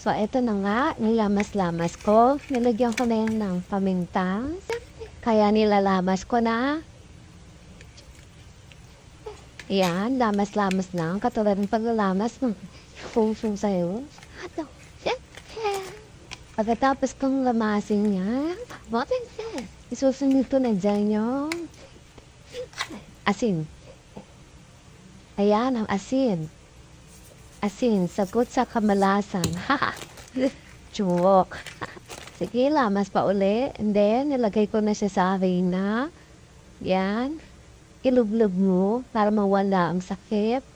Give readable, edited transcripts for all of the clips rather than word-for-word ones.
So, ito na nga, nilamas-lamas ko. Nilagyan ko na yan ng paminta. Kaya nilalamas ko na. Yan, lamas-lamas lang. Katulad ng paglalamas ng fung-fung sa'yo. Pagkatapos kong lamasin yan, isusunod ko na dyan yung asin. Ayan, ang asin. Asin, sagot sa kamalasan. Chumok. Sige, lamas pa uli. And then, nilagay ko na siya sa harina. Yan. Ilublog mo para mawala ang sakit.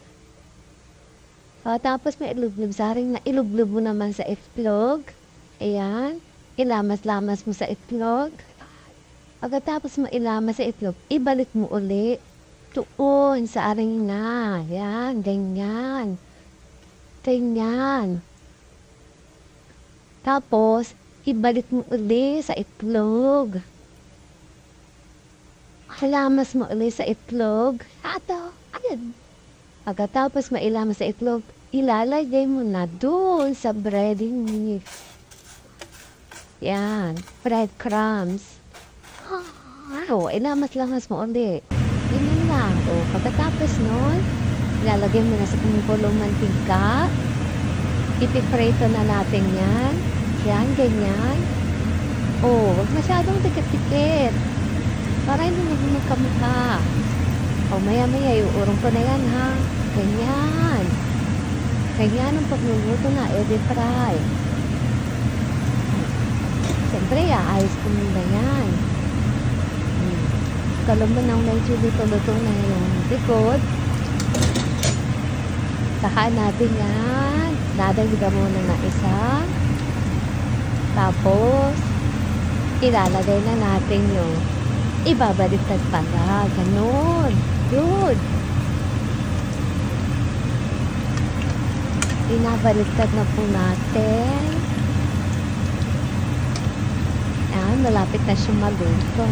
Tapos may ilublog sa harina. Ilublog mo naman sa itlog. Ayan. Ilamas-lamas mo sa itlog. Pagkatapos mo ilamas sa itlog, ibalik mo uli. Tuon sa harina. Yan, ganyan. Ganyan. Tapos, ibalik mo uli sa itlog. Halamas mo uli sa itlog. Ayun. Pagkatapos mailamas sa itlog, ilalagay mo na doon sa breading mix. Yan. Breadcrumbs. Ilamas-lamas mo uli. Ganyan lang. Pagkatapos nun, ilalagay mo na sa kumukulong mantika. Ipiprito na natin yan. Yan, ganyan. Huwag masyadong dikit-dikit. Para hindi magkamukha. Maya-maya, iuurong ko na yan, ha? Ganyan. Ganyan ang pagluluto na, fry. Siyempre, ayos ko muna yan. Kalong mo nang medyo luto-luto na yung likod. Saka natin yan. Dadagdagan muna na isa. Tapos, ilalagay na natin yung ibabaliktad pala. Ganun. Good. Inabaliktad na po natin. Yan, malapit na siyang maluto.